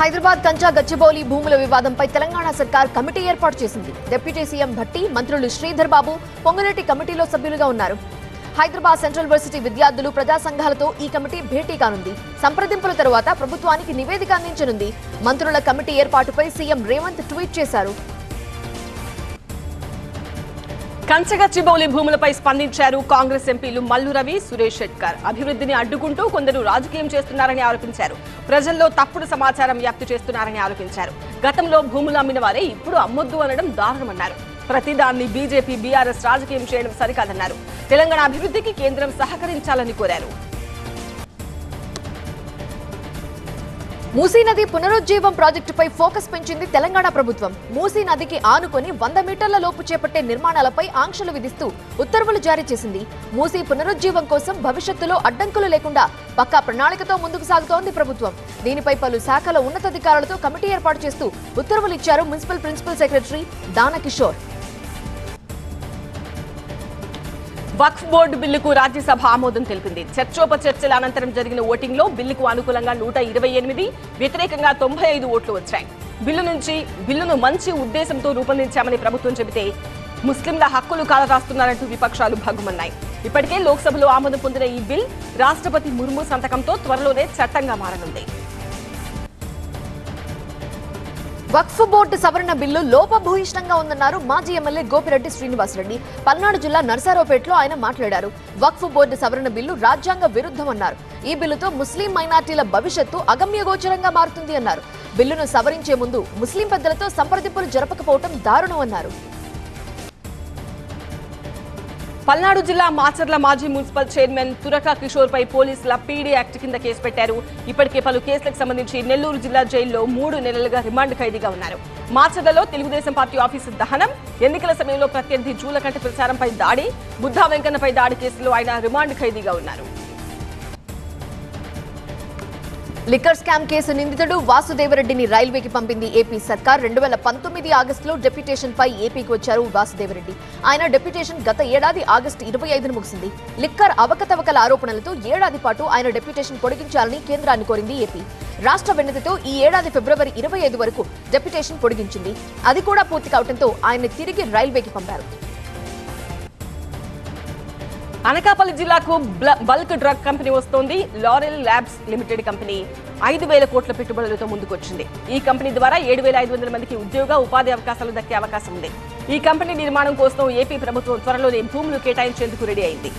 హైదరాబాద్ కంచా గచ్చిబౌలి భూముల వివాదంపై తెలంగాణ సర్కార్ కమిటీ ఏర్పాటు చేసింది. డిప్యూటీ సీఎం భట్టి, మంత్రులు శ్రీధర్ బాబు, పొంగులేటి కమిటీలో సభ్యులుగా ఉన్నారు. హైదరాబాద్ సెంట్రల్ యూనివర్సిటీ విద్యార్థులు, ప్రజా సంఘాలతో ఈ కమిటీ భేటీ కానుంది. సంప్రదింపుల తరువాత ప్రభుత్వానికి నివేదిక అందించనుంది. మంత్రుల కమిటీ ఏర్పాటుపై సీఎం రేవంత్ ట్వీట్ చేశారు. కంచగచ్చిబౌలి భూములపై స్పందించారు కాంగ్రెస్ ఎంపీలు మల్లు రవి, సురేష్ షెట్కర్. అభివృద్ధిని అడ్డుకుంటూ కొందరు రాజకీయం చేస్తున్నారని ఆరోపించారు. ప్రజల్లో తప్పుడు సమాచారం వ్యాప్తి చేస్తున్నారని ఆరోపించారు. గతంలో భూములు అమ్మిన వారే ఇప్పుడు అమ్మొద్దు అనడం దారుణమన్నారు. ప్రతిదాన్ని బీజేపీ, బీఆర్ఎస్ రాజకీయం చేయడం సరికాదన్నారు. తెలంగాణ అభివృద్ధికి కేంద్రం సహకరించాలని కోరారు. మూసీ నది పునరుజ్జీవం ప్రాజెక్టుపై ఫోకస్ పెంచింది తెలంగాణ ప్రభుత్వం. మూసీ నదికి ఆనుకొని 100 మీటర్ల లోపు చేపట్టే నిర్మాణాలపై ఆంక్షలు విధిస్తూ ఉత్తర్వులు జారీ చేసింది. మూసీ పునరుజ్జీవం కోసం భవిష్యత్తులో అడ్డంకులు లేకుండా పక్కా ప్రణాళికతో ముందుకు సాగుతోంది ప్రభుత్వం. దీనిపై పలు శాఖల ఉన్నతాధికారులతో కమిటీ ఏర్పాటు చేస్తూ ఉత్తర్వులు ఇచ్చారు మున్సిపల్ ప్రిన్సిపల్ సెక్రటరీ దానకిషోర్. వక్ఫ్ బోర్డు బిల్లుకు రాజ్యసభ ఆమోదం తెలిపింది. చర్చోపచర్చల అనంతరం జరిగిన ఓటింగ్ లో బిల్లుకు అనుకూలంగా 128, వ్యతిరేకంగా 95 ఓట్లు వచ్చాయి. బిల్లును మంచి ఉద్దేశంతో రూపొందించామని ప్రభుత్వం చెబితే ముస్లింల హక్కులు కాలరాస్తున్నారంటూ విపక్షాలు భగ్గుమన్నాయి. ఇప్పటికే లోక్సభలో ఆమోదం పొందిన ఈ బిల్ రాష్ట్రపతి ముర్ము సంతకంతో త్వరలోనే చట్టంగా మారనుంది. వక్ఫ్ బోర్డు సవరణ బిల్లు లోపభూయిష్టంగా ఉందన్నారు మాజీ ఎమ్మెల్యే గోపిరెడ్డి శ్రీనివాసరెడ్డి. పల్నాడు జిల్లా నర్సారావుపేటలో ఆయన మాట్లాడారు. వక్ఫ్ బోర్డు సవరణ బిల్లు రాజ్యాంగ విరుద్ధమన్నారు. ఈ బిల్లుతో ముస్లిం మైనార్టీల భవిష్యత్తు అగమ్యగోచరంగా మారుతుంది అన్నారు. బిల్లును సవరించే ముందు ముస్లిం పెద్దలతో సంప్రదింపులు జరపకపోవడం దారుణమన్నారు. పల్నాడు జిల్లా మాచర్ల మాజీ మున్సిపల్ చైర్మన్ తురక కిషోర్ పై పోలీసుల పీడీ యాక్ట్ కింద కేసు పెట్టారు. ఇప్పటికే పలు కేసులకు సంబంధించి నెల్లూరు జిల్లా జైల్లో 3 నెలలుగా రిమాండ్ ఖైదీగా ఉన్నారు. మాచర్లలో తెలుగుదేశం పార్టీ ఆఫీసు దహనం, ఎన్నికల సమయంలో ప్రత్యర్థి జూలకంటి ప్రచారంపై దాడి, బుద్ధా వెంకన్నపై దాడి కేసులో ఆయన రిమాండ్ ఖైదీగా ఉన్నారు. లిక్కర్ స్కామ్ కేసు నిందితుడు వాసుదేవరెడ్డిని రైల్వేకి పంపింది ఏపీ సర్కార్. 2019 ఆగస్టులో డెప్యుటేషన్ పై ఏపీకి వచ్చారు వాసుదేవరెడ్డి. ఆయన డెప్యుటేషన్ గత ఏడాది ఆగస్టు 25న ముగిసింది. లిక్కర్ అవకతవకల ఆరోపణలతో ఏడాది పాటు ఆయన డెప్యుటేషన్ పొడిగించాలని కేంద్రాన్ని కోరింది ఏపీ. రాష్ట్ర వినతితో ఈ ఏడాది ఫిబ్రవరి 25 వరకు డెప్యుటేషన్ పొడిగించింది. అది కూడా పూర్తి కావడంతో ఆయన్ని తిరిగి రైల్వేకి పంపారు. అనకాపల్లి జిల్లాకు బల్క్ డ్రగ్ కంపెనీ వస్తోంది. లారెల్ ల్యాబ్స్ లిమిటెడ్ కంపెనీ 5,000 కోట్ల పెట్టుబడులతో ముందుకొచ్చింది. ఈ కంపెనీ ద్వారా 7,500 మందికి ఉపాధి అవకాశాలు దక్కే అవకాశం ఉంది. ఈ కంపెనీ నిర్మాణం కోసం ఏపీ ప్రభుత్వం త్వరలోనే భూములు కేటాయించేందుకు రెడీ అయింది.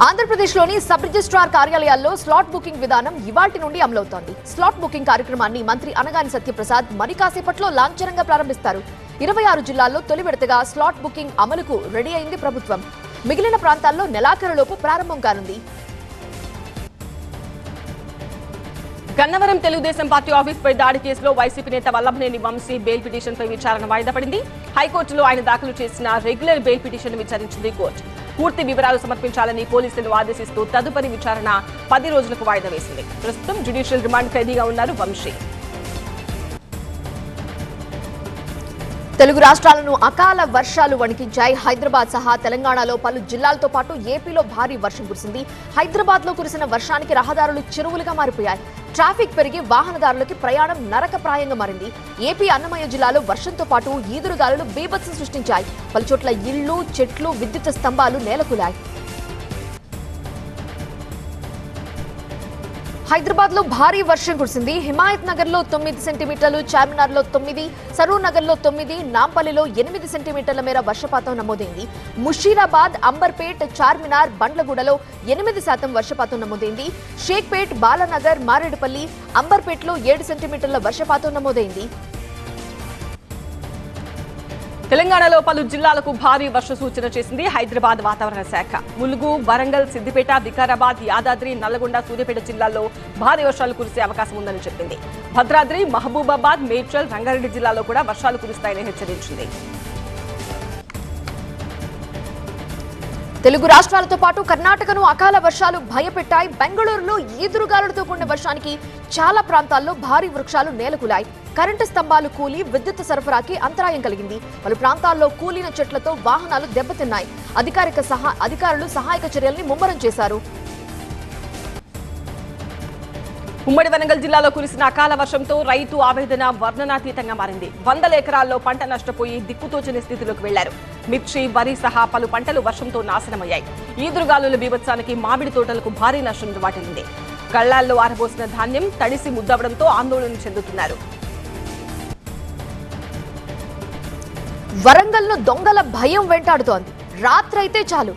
ఆంధ్రప్రదేశ్లోని సబ్ రిజిస్ట్రార్ కార్యాలయాల్లో స్లాట్ బుకింగ్ విధానం ఇవాల్టి నుండి అమలవుతోంది. స్లాట్ బుకింగ్ కార్యక్రమాన్ని మంత్రి అనగాని సత్యప్రసాద్ మరి కాసేపట్లో లాంఛనంగా ప్రారంభిస్తారు. 26 జిల్లాల్లో తొలి విడతగా స్లాట్ బుకింగ్ అమలుకు రెడీ అయింది ప్రభుత్వం. మిగిలిన ప్రాంతాల్లో నెలాఖరులోపు ప్రారంభం కానుంది. గన్నవరం తెలుగుదేశం పార్టీ ఆఫీసుపై దాడి కేసులో వైసీపీ నేత వల్లభనేని వంశీ బెయిల్ పిటిషన్పై విచారణ వాయిదా పడింది. హైకోర్టులో ఆయన దాఖలు చేసిన రెగ్యులర్ బెయిల్ పిటిషన్ విచారించింది కోర్టు. పూర్తి వివరాలు సమర్పించాలని పోలీసులను ఆదేశిస్తూ తదుపరి విచారణ 10 రోజులకు వాయిదా వేసింది. ప్రస్తుతం జ్యుడిషియల్ రిమాండ్ ఖైదీగా ఉన్నారు వంశీ. తెలుగు రాష్ట్రాలను అకాల వర్షాలు వణికించాయి. హైదరాబాద్ సహా తెలంగాణలో పలు జిల్లాలతో పాటు ఏపీలో భారీ వర్షం కురిసింది. హైదరాబాద్ లో కురిసిన వర్షానికి రహదారులు చెరువులుగా మారిపోయాయి. ట్రాఫిక్ పెరిగి వాహనదారులకి ప్రయాణం నరకప్రాయంగా మారింది. ఏపీ అన్నమయ్య జిల్లాలో వర్షంతో పాటు ఈదురుగాలులు బీభత్సం సృష్టించాయి. పలుచోట్ల ఇళ్లు, చెట్లు, విద్యుత్ స్తంభాలు నేలకూలాయి. హైదరాబాద్ లో భారీ వర్షం కురిసింది. హిమాయత్ నగర్ లో 9 సెంటీమీటర్లు, చార్మినార్ లో 9, సరూర్ నగర్ లో 9, నాంపల్లిలో 8 సెంటీమీటర్ల మేర వర్షపాతం నమోదైంది. ముషీరాబాద్, అంబర్పేట్, చార్మినార్, బండ్లగూడలో 8% వర్షపాతం నమోదైంది. షేక్పేట్, బాలానగర్, మారేడుపల్లి, అంబర్పేట్లో 7 సెంటీమీటర్ల వర్షపాతం నమోదైంది. తెలంగాణలో పలు జిల్లాలకు భారీ వర్ష సూచన చేసింది హైదరాబాద్ వాతావరణ శాఖ. ములుగు, వరంగల్, సిద్దిపేట, వికారాబాద్, యాదాద్రి, నల్లగొండ, సూర్యాపేట జిల్లాల్లో భారీ వర్షాలు కురిసే అవకాశం ఉందని చెప్పింది. భద్రాద్రి, మహబూబాబాద్, మేడ్చల్, రంగారెడ్డి జిల్లాలో కూడా వర్షాలు కురుస్తాయని హెచ్చరించింది. తెలుగు రాష్ట్రాలతో పాటు కర్ణాటకను అకాల వర్షాలు భయపెట్టాయి. బెంగళూరులో ఈదురుగాలులతో కూడిన వర్షానికి చాలా ప్రాంతాల్లో భారీ వృక్షాలు నేలకూలాయి. కరెంటు స్తంభాలు కూలి విద్యుత్ సరఫరాకి అంతరాయం కలిగింది. పలు ప్రాంతాల్లో కూలిన చెట్లతో వాహనాలు దెబ్బతిన్నాయి. అధికారులు సహాయక చర్యల్ని ముమ్మరం చేశారు. ఉమ్మడి వరంగల్ జిల్లాలో కురిసిన అకాల వర్షంతో రైతు ఆవేదన వర్ణనాతీతంగా మారింది. వందల ఎకరాల్లో పంట నష్టపోయి దిక్కుతోచని స్థితిలోకి వెళ్లారు. మిర్చి, వరి సహా పలు పంటలు వర్షంతో నాశనమయ్యాయి. ఈదురుగాలుల బీభత్సానికి మామిడి తోటలకు భారీ నష్టం వాటిల్లింది. కళ్లాల్లో ఆరబోసిన ధాన్యం తడిసి ముద్దవడంతో ఆందోళన చెందుతున్నారు. వరంగల్ను దొంగల భయం వెంటాడుతోంది. రాత్రైతే చాలు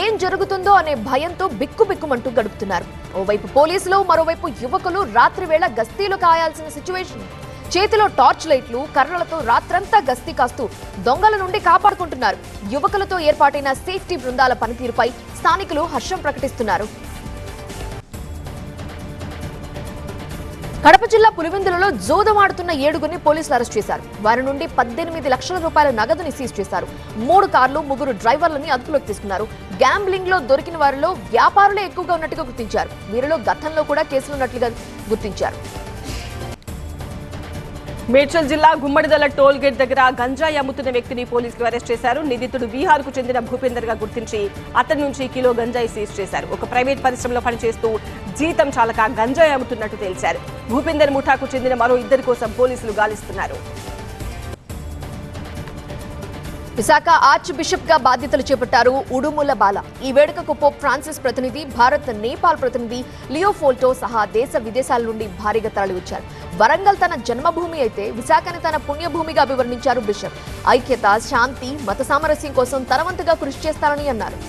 ఏం జరుగుతుందో అనే భయంతో బిక్కుబిక్కుమంటూ గడుపుతున్నారు. ఓవైపు పోలీసులు, మరోవైపు యువకులు రాత్రి వేళ గస్తీలు కాయాల్సిన సిచ్యువేషన్. చేతిలో టార్చ్ లైట్లు, కర్రలతో రాత్రంతా గస్తీ కాస్తూ దొంగల నుండి కాపాడుకుంటున్నారు. యువకులతో ఏర్పాటైన సేఫ్టీ బృందాల పనితీరుపై స్థానికులు హర్షం ప్రకటిస్తున్నారు. కడప జిల్లా పులివెందులలో జోదమాడుతున్న 7గురిని పోలీసులు అరెస్ట్ చేశారు. వారి నుండి 18 లక్షల రూపాయల నగదుని సీజ్ చేశారు. 3 కార్లు, 3 డ్రైవర్లని అదుపులోకి తీసుకున్నారు. గ్యాంబ్లింగ్ లో దొరికిన వారిలో వ్యాపారులే ఎక్కువగా ఉన్నట్టుగా గుర్తించారు. వీరిలో గతంలో కూడా కేసులున్నట్లుగా గుర్తించారు. మేడ్చల్ జిల్లా గుమ్మడిదల టోల్ గేట్ దగ్గర గంజాయి అమ్ముతున్న వ్యక్తిని పోలీసులు అరెస్ట్ చేశారు. నిందితుడు బీహార్ కు చెందిన భూపేందర్ గా గుర్తించి అతని నుంచి కిలో గంజాయి సీజ్ చేశారు. ఒక ప్రైవేట్ పరిశ్రమలో పనిచేస్తూ జీతం చాలక గంజాయి అమ్ముతున్నట్టు తేల్చారు. భూపేందర్ ముఠాకు చెందిన మరో 2 కోసం పోలీసులు గాలిస్తున్నారు. విశాఖ ఆర్చ్ బిషప్ గా బాధ్యతలు చేపట్టారు ఉడుముల బాల. ఈ వేడుకకు పోప్ ఫ్రాన్సిస్ ప్రతినిధి, భారత్, నేపాల్ ప్రతినిధి లియోఫోల్టో సహా దేశ విదేశాల నుండి భారీగా తరలివచ్చారు. వరంగల్ తన జన్మభూమి అయితే విశాఖని తన పుణ్యభూమిగా అభివర్ణించారు బిషప్. ఐక్యత, శాంతి, మత సామరస్యం కోసం తనవంతుగా కృషి చేస్తారని అన్నారు.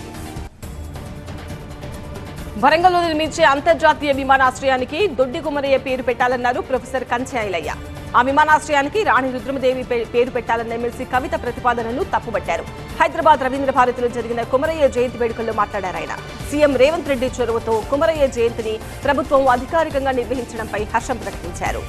వరంగల్లో నిర్మించే అంతర్జాతీయ విమానాశ్రయానికి దొడ్డి కుమరయ్య పేరు పెట్టాలన్నారు ప్రొఫెసర్ కంచె ఐలయ్య. ఆ విమానాశ్రయానికి రాణి రుద్రమదేవి పేరు పెట్టాలన్న ఎమ్మెల్సీ కవిత ప్రతిపాదనను తప్పుపట్టారు. హైదరాబాద్ రవీంద్ర భారతిలో జరిగిన కుమరయ్య జయంతి వేడుకల్లో మాట్లాడారు ఆయన. సీఎం రేవంత్ రెడ్డి చొరవతో కుమరయ్య జయంతిని ప్రభుత్వం అధికారికంగా నిర్వహించడంపై హర్షం ప్రకటించారు.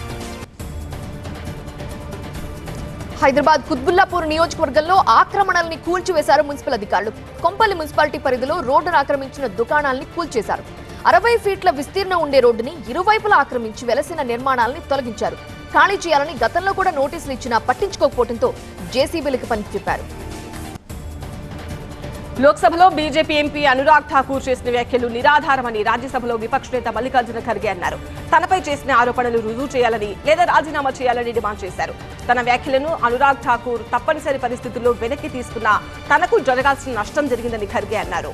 హైదరాబాద్ కుత్బుల్లాపూర్ నియోజకవర్గంలో ఆక్రమణల్ని కూల్చివేశారు మున్సిపల్ అధికారులు. కొంపల్లి మున్సిపాలిటీ పరిధిలో రోడ్డును ఆక్రమించిన దుకాణాల్ని కూల్చేశారు. 60 ఫీట్ల విస్తీర్ణం ఉండే రోడ్డుని ఇరువైపులా ఆక్రమించి వెలసిన నిర్మాణాలని తొలగించారు. ఖాళీ చేయాలని గతంలో కూడా నోటీసులు ఇచ్చినా పట్టించుకోకపోవడంతో జేసీబీలకు పని చెప్పారు. లోక్సభలో బీజేపీ ఎంపీ అనురాగ్ ఠాకూర్ చేసిన వ్యాఖ్యలు నిరాధారమని రాజ్యసభలో విపక్ష నేత మల్లికార్జున ఖర్గే అన్నారు. తనపై చేసిన ఆరోపణలు రుజువు చేయాలని లేదా రాజీనామా చేయాలని డిమాండ్ చేశారు. తన వ్యాఖ్యలను అనురాగ్ ఠాకూర్ తప్పనిసరి పరిస్థితుల్లో వెనక్కి తీసుకున్నా తనకు జరగాల్సిన నష్టం జరిగిందని ఖర్గే అన్నారు.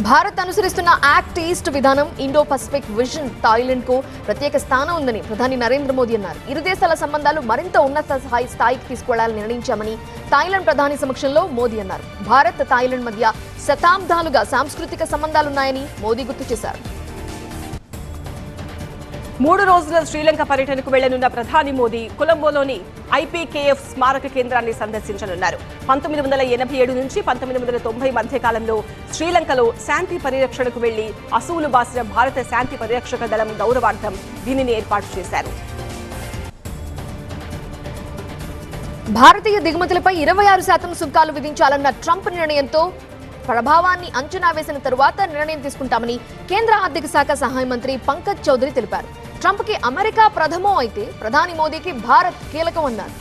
భారత్ అనుసరిస్తున్న యాక్ట్ ఈస్ట్ విధానం ఇండో పసిఫిక్ విజన్ థాయిలాండ్ కు ప్రత్యేక స్థానం ఉందని ప్రధాని నరేంద్ర మోదీ అన్నారు. ఇరు దేశాల సంబంధాలు మరింత ఉన్నత స్థాయికి తీసుకెళ్లాలని నిర్ణయించామని థాయిలాండ్ ప్రధాని సమక్షంలో మోదీ అన్నారు. భారత్, థాయిలాండ్ మధ్య శతాబ్దాలుగా సాంస్కృతిక సంబంధాలున్నాయని మోదీ గుర్తు చేశారు. 3 రోజుల శ్రీలంక పర్యటనకు వెళ్లనున్న ప్రధాని మోదీ కొలంబోలోని ఐపీకేఎఫ్ స్మారక కేంద్రాన్ని సందర్శించనున్నారు. 1987 నుంచి 1990 మధ్య కాలంలో శ్రీలంకలో శాంతి పరిరక్షణకు వెళ్లి అసువులు బాసిన భారత శాంతి పరిరక్షక దళం గౌరవార్థం దీనిని ఏర్పాటు చేశారు. భారతీయ దిగుమతులపై 26% సుంకాలు విధించాలన్న ట్రంప్ నిర్ణయంతో ప్రభావాన్ని అంచనా వేసిన తరువాత నిర్ణయం తీసుకుంటామని కేంద్ర ఆర్థిక శాఖ సహాయ మంత్రి పంకజ్ చౌదరి తెలిపారు. ట్రంప్ కి అమెరికా ప్రథమం అయితే ప్రధాని మోదీకి భారత్ కీలకం అన్నారు.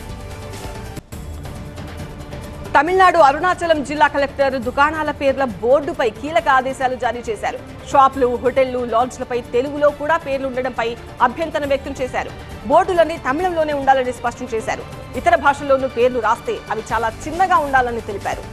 తమిళనాడు అరుణాచలం జిల్లా కలెక్టర్ దుకాణాల పేర్ల బోర్డుపై కీలక ఆదేశాలు జారీ చేశారు. షాపులు, హోటళ్లు, లాడ్జ్లపై తెలుగులో కూడా పేర్లు ఉండడంపై అభ్యంతరం వ్యక్తం చేశారు. బోర్డులన్నీ తమిళంలోనే ఉండాలని స్పష్టం చేశారు. ఇతర భాషల్లోనూ పేర్లు రాస్తే అవి చాలా చిన్నగా ఉండాలని తెలిపారు.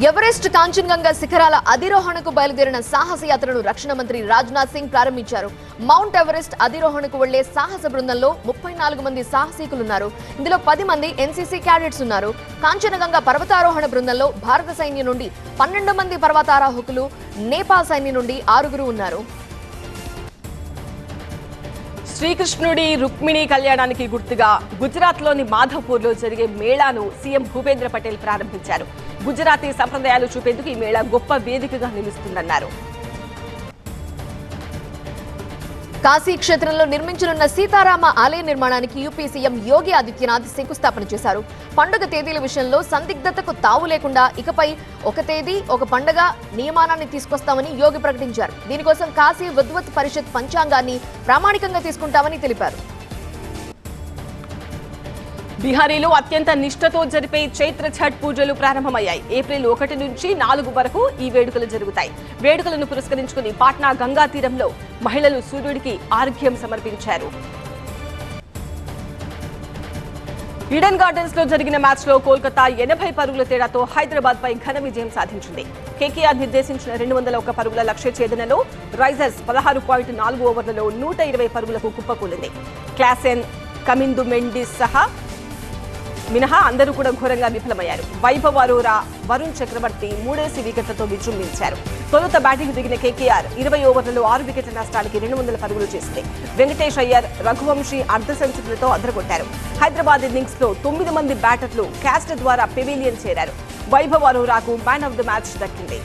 ఎవరెస్ట్, కాంచన్జంగా శిఖరాల అధిరోహణకు బయలుదేరిన సాహస యాత్రను రక్షణ మంత్రి రాజ్నాథ్ సింగ్ ప్రారంభించారు. మౌంట్ ఎవరెస్ట్ అధిరోహణకు వెళ్లే సాహస బృందంలో 34 మంది సాహసికులున్నారు. ఇందులో 10 మంది ఎన్సీసీ క్యాడెట్స్ ఉన్నారు. కాంచనగంగా పర్వతారోహణ బృందంలో భారత సైన్యం నుండి 12 మంది పర్వతారోహకులు, నేపాల్ సైన్యం నుండి 6 ఉన్నారు. శ్రీకృష్ణుడి రుక్మిణి కళ్యాణానికి గుర్తుగా గుజరాత్లోని మాధవ్పూర్లో జరిగే మేళాను సీఎం భూపేంద్ర పటేల్ ప్రారంభించారు. గుజరాతీ సంప్రదాయాలు చూపేందుకు ఈ మేళా గొప్ప వేదికగా నిలుస్తుందన్నారు. కాశీ క్షేత్రంలో నిర్మించనున్న సీతారామ ఆలయ నిర్మాణానికి యూపీ సీఎం యోగి ఆదిత్యనాథ్ శంకుస్థాపన చేశారు. పండుగ తేదీల విషయంలో సందిగ్ధతకు తావు లేకుండా ఇకపై ఒక తేదీ, ఒక పండుగ నియమానాన్ని తీసుకొస్తామని యోగి ప్రకటించారు. దీనికోసం కాశీ విద్వత్ పరిషత్ పంచాంగాన్ని ప్రామాణికంగా తీసుకుంటామని తెలిపారు. బీహారీలో అత్యంత నిష్ఠతో జరిపే చైత్ర ఛట్ పూజలు ప్రారంభమయ్యాయి. ఏప్రిల్ 1 నుంచి 4 వరకు ఈ వేడుకలు జరుగుతాయి. వేడుకలను పురస్కరించుకుని పాట్నా గంగా తీరంలో మహిళలు సూర్యుడికి ఆర్ఘ్యం సమర్పించారు. ఈడెన్ గార్డెన్స్ లో జరిగిన మ్యాచ్ లో కోల్కతా 80 పరుగుల తేడాతో హైదరాబాద్ పై ఘన విజయం సాధించింది. కేకేఆర్ నిర్దేశించిన 201 పరుగుల లక్ష్య ఛేదనలో రైజర్స్ 16.4 ఓవర్లలో 120 పరుగులకు కుప్పకూలింది. క్లాసెన్, కమిందు మెండిస్ సహా మినహా అందరూ కూడా ఘోరంగా విఫలమయ్యారు. వైభవ్ అరోరా, వరుణ్ చక్రవర్తి 3 వికెట్లతో విజృంభించారు. తొలుత బ్యాటింగ్ దిగిన కేకేఆర్ 20 ఓవర్లలో 6 వికెట్ల నష్టానికి 200 పరుగులు చేసింది. వెంకటేష్ అయ్యర్, రఘువంశీ అర్ధ సెంచరీలతో అదరగొట్టారు. హైదరాబాద్ ఇన్నింగ్స్ లో 9 మంది బ్యాటర్లు క్యాస్ట్ ద్వారా పెవిలియన్ చేరారు. వైభవ్ అరోరాకు మ్యాన్ ఆఫ్ ద మ్యాచ్ దక్కింది.